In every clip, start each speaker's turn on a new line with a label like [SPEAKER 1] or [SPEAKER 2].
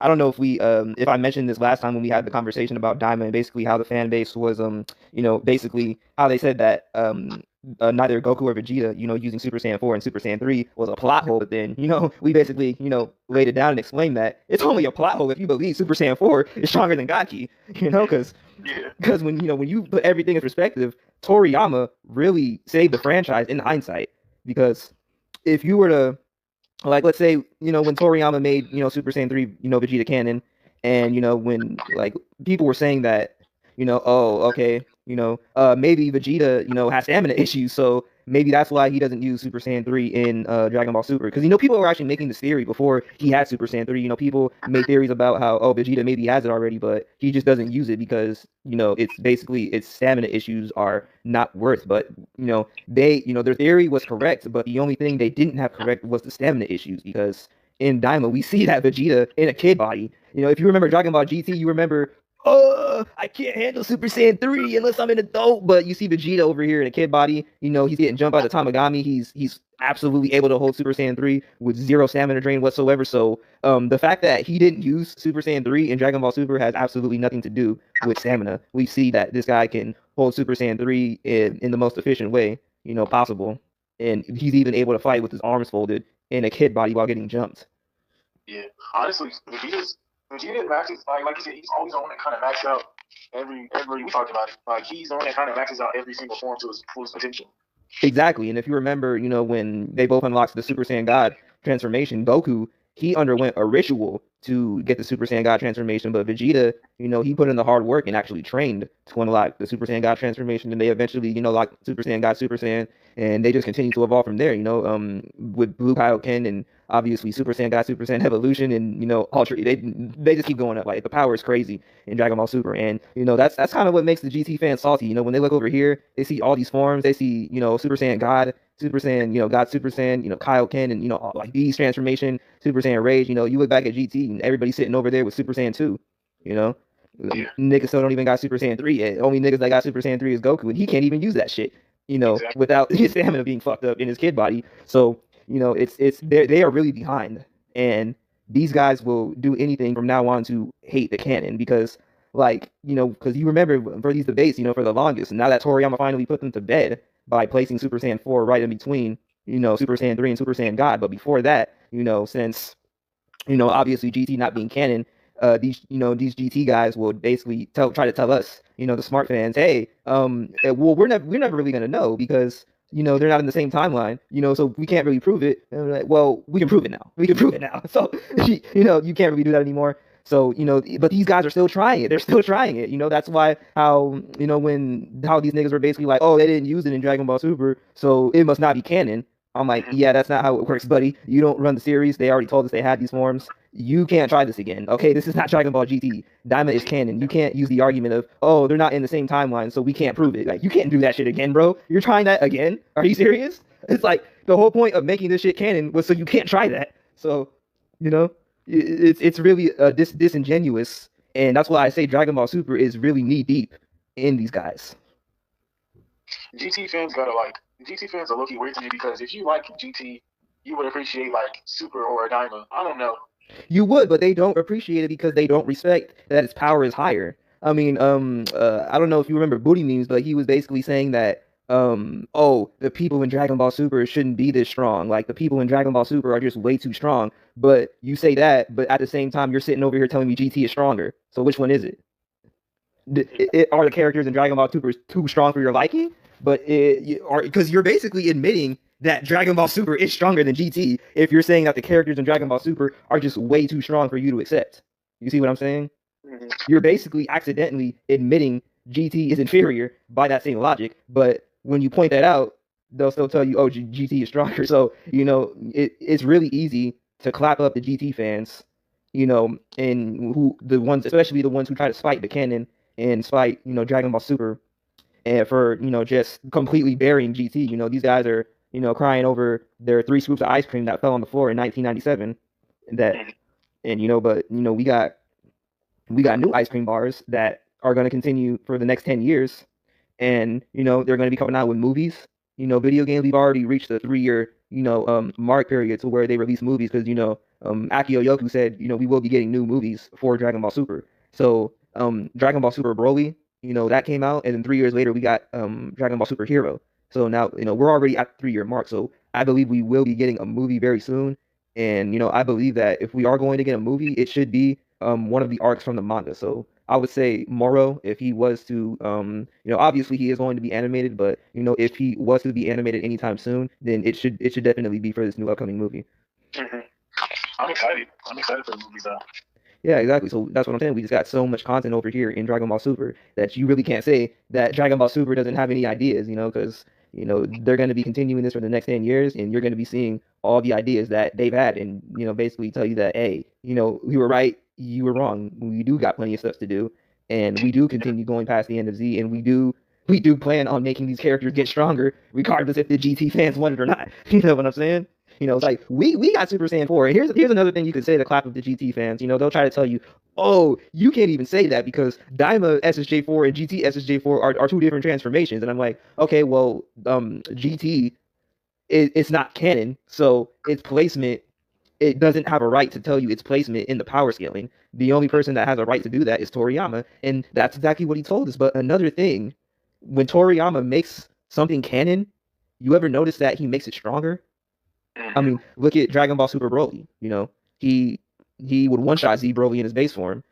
[SPEAKER 1] I don't know if I mentioned this last time when we had the conversation about Daima and basically how the fan base was basically how they said that neither Goku or Vegeta using Super Saiyan 4 and Super Saiyan 3 was a plot hole, but then we basically laid it down and explained that it's only a plot hole if you believe Super Saiyan 4 is stronger than Gaki, because
[SPEAKER 2] Yeah.
[SPEAKER 1] when you put everything in perspective, Toriyama really saved the franchise in hindsight, because if you were to, like, let's say, when Toriyama made, Super Saiyan 3, Vegeta canon, and, when, like, people were saying that, oh, okay, maybe Vegeta, has stamina issues, so maybe that's why he doesn't use Super Saiyan 3 in Dragon Ball Super. Because, people were actually making this theory before he had Super Saiyan 3. People made theories about how, oh, Vegeta maybe has it already, but he just doesn't use it because, it's basically its stamina issues are not worth. But, their theory was correct, but the only thing they didn't have correct was the stamina issues, because in Daima, we see that Vegeta in a kid body. If you remember Dragon Ball GT, you remember, oh, I can't handle Super Saiyan 3 unless I'm an adult. But you see Vegeta over here in a kid body. He's getting jumped by the Tamagami. He's absolutely able to hold Super Saiyan 3 with zero stamina drain whatsoever. So the fact that he didn't use Super Saiyan 3 in Dragon Ball Super has absolutely nothing to do with stamina. We see that this guy can hold Super Saiyan 3 in the most efficient way, possible. And he's even able to fight with his arms folded in a kid body while getting jumped.
[SPEAKER 2] Yeah. Honestly, Vegeta maxes like you said, he's always the one that kind of maxes out every we talked about it. Like he's the one that kind of maxes out every single form to his fullest potential.
[SPEAKER 1] Exactly. And if you remember, when they both unlocked the Super Saiyan God transformation, Goku, he underwent a ritual to get the Super Saiyan God transformation, but Vegeta, he put in the hard work and actually trained to unlock the Super Saiyan God transformation, and they eventually, locked Super Saiyan God Super Saiyan, and they just continue to evolve from there, with Blue Kaioken and obviously Super Saiyan God Super Saiyan evolution, and Ultra, they just keep going up. Like, the power is crazy in Dragon Ball Super, and that's kind of what makes the GT fans salty. When they look over here, they see all these forms, they see Super Saiyan God, Super Saiyan, God Super Saiyan, Kaioken, and like Beast transformation, Super Saiyan Rage. You look back at GT and everybody's sitting over there with Super Saiyan 2. You know,
[SPEAKER 2] Yeah.
[SPEAKER 1] niggas still don't even got Super Saiyan 3 yet. Only niggas that got Super Saiyan 3 is Goku, and he can't even use that shit.
[SPEAKER 2] Exactly.
[SPEAKER 1] Without his stamina being fucked up in his kid body. So it's they are really behind, and these guys will do anything from now on to hate the canon, because, like, because you remember for these debates, for the longest, and now that Toriyama finally put them to bed by placing Super Saiyan 4 right in between, Super Saiyan 3 and Super Saiyan God. But before that, since obviously GT not being canon, these GT guys will basically try to tell us, the smart fans, hey, well, we're never really gonna know, because they're not in the same timeline, so we can't really prove it. And we're like, well, we can prove it now. We can prove it now. So you can't really do that anymore. So but these guys are still trying it. They're still trying it. That's why how how these niggas were basically like, oh, they didn't use it in Dragon Ball Super, so it must not be canon. I'm like,
[SPEAKER 2] Mhm.
[SPEAKER 1] yeah, that's not how it works, buddy. You don't run the series. They already told us they had these forms. You can't try this again. Okay, this is not Dragon Ball GT. Daima is canon. You can't use the argument of, oh, they're not in the same timeline, so we can't prove it. Like, you can't do that shit again, bro. You're trying that again? Are you serious? It's like the whole point of making this shit canon was so you can't try that. So, you know, it's really disingenuous, and that's why I say Dragon Ball Super is really knee deep in these guys.
[SPEAKER 2] GT fans gotta like GT fans are low key weird to me because if you like GT, you would appreciate like Super or Daima. I don't know.
[SPEAKER 1] You would, but they don't appreciate it because they don't respect that its power is higher. I mean, I don't know if you remember Booty Memes, but he was basically saying that, oh, the people in Dragon Ball Super shouldn't be this strong. Like, the people in Dragon Ball Super are just way too strong. But you say that, but at the same time, you're sitting over here telling me GT is stronger. So which one is it? Are the characters in Dragon Ball Super too strong for your liking? But because you're basically admitting that Dragon Ball Super is stronger than GT if you're saying that the characters in Dragon Ball Super are just way too strong for you to accept. You see what I'm saying?
[SPEAKER 2] Mhm.
[SPEAKER 1] You're basically accidentally admitting GT is inferior by that same logic. But when you point that out, they'll still tell you, oh, GT is stronger. So, it's really easy to clap up the GT fans, and who the ones, especially the ones who try to spite the canon and spite, Dragon Ball Super, and for, just completely burying GT. These guys are, crying over their 3 scoops of ice cream that fell on the floor in 1997. That
[SPEAKER 2] Mhm.
[SPEAKER 1] and but we got new ice cream bars that are going to continue for the next 10 years, and they're going to be coming out with movies. Video games, we've already reached the 3-year mark period to where they release movies, because Akio Yoku said, we will be getting new movies for Dragon Ball Super. So Dragon Ball Super Broly, that came out, and then 3 years later we got Dragon Ball Super Hero. So now, we're already at the 3 year mark. So I believe we will be getting a movie very soon. And I believe that if we are going to get a movie, it should be one of the arcs from the manga. So I would say Moro, if he was to, obviously he is going to be animated, but if he was to be animated anytime soon, then it should definitely be for this new upcoming movie.
[SPEAKER 2] Mm-hmm. I'm excited. I'm excited for the movies though.
[SPEAKER 1] Yeah, exactly. So that's what I'm saying. We just got so much content over here in Dragon Ball Super that you really can't say that Dragon Ball Super doesn't have any ideas, because they're going to be continuing this for the next 10 years, and you're going to be seeing all the ideas that they've had, and basically tell you that, hey, we were right, you were wrong. We do got plenty of stuff to do, and we do continue going past the end of Z, and we do plan on making these characters get stronger, regardless if the GT fans want it or not. You know what I'm saying? It's like we got Super Saiyan 4. And here's another thing you could say to clap of the GT fans. They'll try to tell you, oh, you can't even say that because Daima SSJ4 and GT SSJ4 are two different transformations. And I'm like, okay, well, GT it's not canon, so its placement, it doesn't have a right to tell you its placement in the power scaling. The only person that has a right to do that is Toriyama, and that's exactly what he told us. But another thing, when Toriyama makes something canon, you ever notice that he makes it stronger? I mean, look at Dragon Ball Super Broly. He would one shot Z Broly in his base form.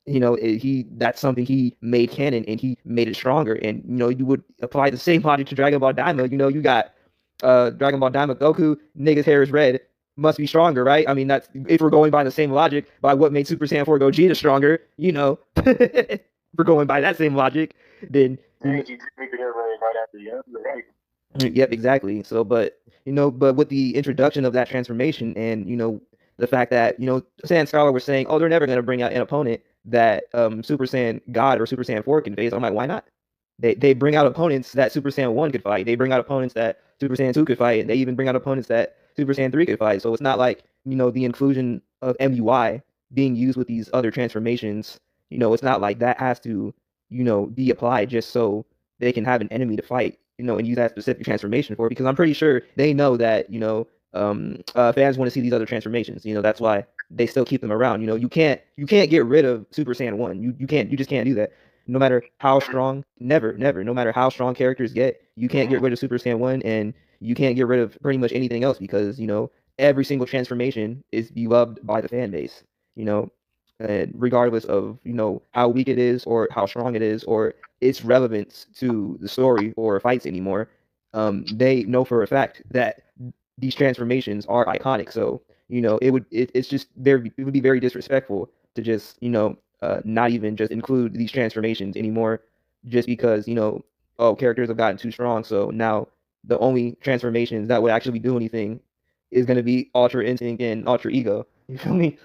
[SPEAKER 1] That's something he made canon, and he made it stronger. And you would apply the same logic to Dragon Ball Daima. You got Dragon Ball Daima Goku, nigga's hair is red, must be stronger, right? I mean, that's if we're going by the same logic, by what made Super Saiyan 4 Gogeta stronger. If we're going by that same logic, then
[SPEAKER 2] make your hair red right after you. You're right.
[SPEAKER 1] Yep, exactly. So, but with the introduction of that transformation, and the fact that Saiyan Scholar was saying, oh, they're never going to bring out an opponent that Super Saiyan God or Super Saiyan 4 can face. I'm like, why not? They bring out opponents that Super Saiyan 1 could fight. They bring out opponents that Super Saiyan 2 could fight, and they even bring out opponents that Super Saiyan 3 could fight. So it's not like the inclusion of MUI being used with these other transformations. It's not like that has to be applied just so they can have an enemy to fight. And use that specific transformation for it, because I'm pretty sure they know that fans want to see these other transformations. That's why they still keep them around. You can't get rid of Super Saiyan 1. You just can't do that. No matter how strong, never, no matter how strong characters get, you can't get rid of Super Saiyan 1, and you can't get rid of pretty much anything else, because every single transformation is beloved by the fan base. Regardless of how weak it is or how strong it is or its relevance to the story or fights anymore, they know for a fact that these transformations are iconic. So it would be very disrespectful to just not even just include these transformations anymore, just because characters have gotten too strong. So now the only transformations that would actually do anything is going to be Ultra Instinct and Ultra Ego. You feel me?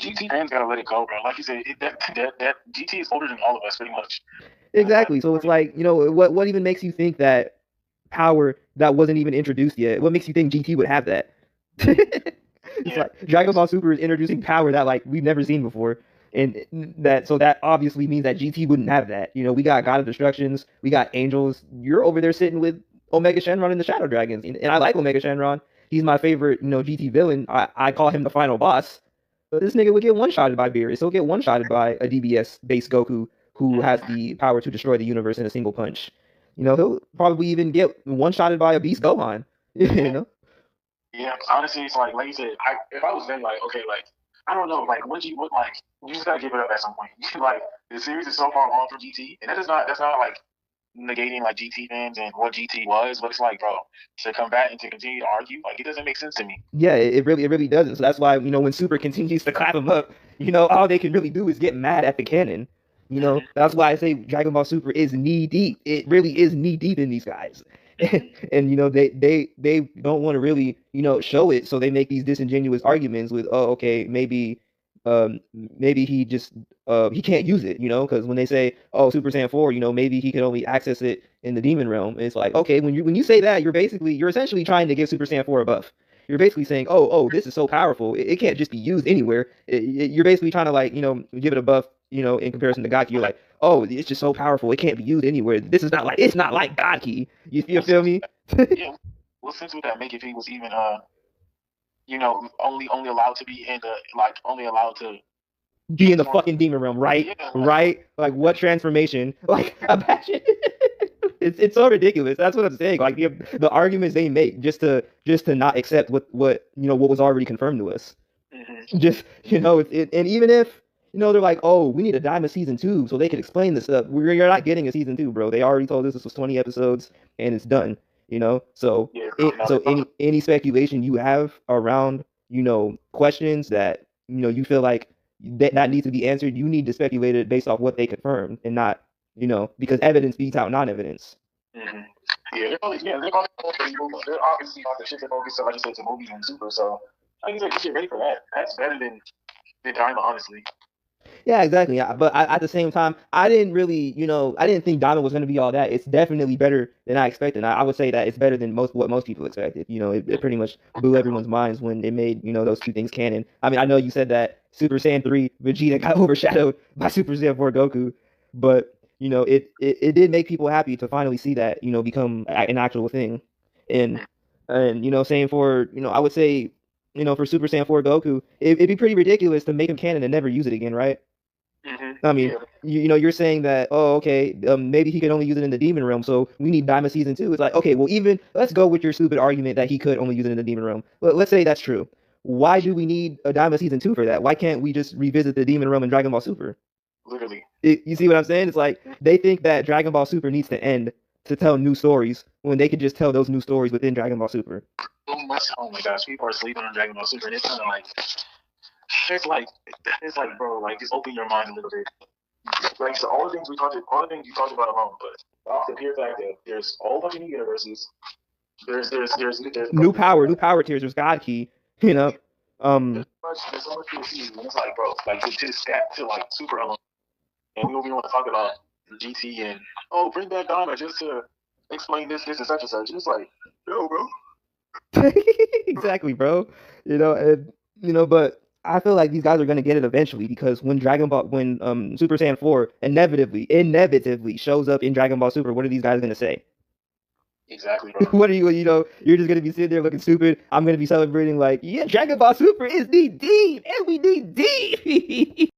[SPEAKER 2] GT fans gotta let it go, bro. Like you said, that GT is older than all of us, pretty much.
[SPEAKER 1] Exactly. So it's like, what even makes you think that power that wasn't even introduced yet? What makes you think GT would have that? It's like Dragon Ball Super is introducing power that like we've never seen before, and that obviously means that GT wouldn't have that. We got God of Destructions, we got Angels. You're over there sitting with Omega Shenron and the Shadow Dragons, and I like Omega Shenron. He's my favorite, GT villain. I call him the final boss. But this nigga would get one-shotted by Beerus. He'll get one-shotted by a DBS-based Goku who has the power to destroy the universe in a single punch. He'll probably even get one-shotted by a Beast Gohan.
[SPEAKER 2] Yeah, honestly, it's like you said, if I was them, like, okay, like, I don't know, like, you just gotta give it up at some point. Like, the series is so far on from GT, and that's not like negating like GT fans and what GT was, but it's like, bro, to combat and to continue to argue, like, it doesn't make sense to me.
[SPEAKER 1] Yeah, it really doesn't. So that's why when Super continues to clap him up, all they can really do is get mad at the canon. That's why I say Dragon Ball Super is knee deep. It really is knee deep in these guys. And they don't want to really show it, so they make these disingenuous arguments with, oh, okay, maybe he just he can't use it, because when they say, oh, Super Saiyan 4, maybe he can only access it in the demon realm. It's like, okay, when you say that, you're essentially trying to give Super Saiyan 4 a buff. You're basically saying, oh, this is so powerful, it can't just be used anywhere. You're basically trying to like give it a buff, in comparison to God Ki. You're like, oh, it's just so powerful, it can't be used anywhere. It's not like God Ki. You feel me?
[SPEAKER 2] Yeah. What sense would that make if he was even only allowed to be in the only allowed to
[SPEAKER 1] be in the fucking demon realm, right?
[SPEAKER 2] Yeah,
[SPEAKER 1] Right? Like what transformation? Like imagine it's so ridiculous. That's what I'm saying. Like the arguments they make just to not accept what what was already confirmed to us. Just and even if they're like, oh, we need a Daima season 2 so they can explain this stuff. You're not getting a season 2, bro. They already told us this was 20 episodes and it's done. So
[SPEAKER 2] yeah,
[SPEAKER 1] so any speculation you have around questions that you feel like that needs to be answered, you need to speculate it based off what they confirmed and not because evidence beats out non-evidence.
[SPEAKER 2] Mm-hmm. They're obviously about to shift the focus, so like you said, to movies and Super. So like you said, you get ready for that. That's better than Daima, honestly.
[SPEAKER 1] Yeah, exactly. But at the same time, I didn't really, I didn't think Diamond was going to be all that. It's definitely better than I expected. I would say that it's better than what most people expected. It pretty much blew everyone's minds when it made, those two things canon. I mean, I know you said that Super Saiyan 3 Vegeta got overshadowed by Super Saiyan 4 Goku, but it did make people happy to finally see that, become an actual thing. And same for, I would say, for Super Saiyan 4 Goku, it'd be pretty ridiculous to make him canon and never use it again, right? I mean, you're saying that, oh, okay, maybe he could only use it in the demon realm, so we need Daima season 2. It's like, okay, well, even let's go with your stupid argument that he could only use it in the demon realm. Let's say that's true. Why do we need a Daima season 2 for that? Why can't we just revisit the demon realm in Dragon Ball Super?
[SPEAKER 2] Literally.
[SPEAKER 1] You see what I'm saying? It's like they think that Dragon Ball Super needs to end to tell new stories when they could just tell those new stories within Dragon Ball Super.
[SPEAKER 2] Oh my gosh, people are sleeping on Dragon Ball Super, and it's kind of like it's like bro, like just open your mind a little bit. Like so all the things you talked about alone, but off the pure fact that there's a whole bunch of new universes. There's
[SPEAKER 1] new power tiers. There's God Key,
[SPEAKER 2] There's so much to see, and it's like, bro, like to stat to like Super alone, and we want to talk about GT and bring back Daima just to explain this and such and such. It's like, yo, bro.
[SPEAKER 1] Exactly, bro. But I feel like these guys are gonna get it eventually because when Super Saiyan 4 inevitably shows up in Dragon Ball Super, what are these guys gonna say?
[SPEAKER 2] Exactly, bro.
[SPEAKER 1] What are you're just gonna be sitting there looking stupid. I'm gonna be celebrating like, yeah, Dragon Ball Super is the D, and we need D.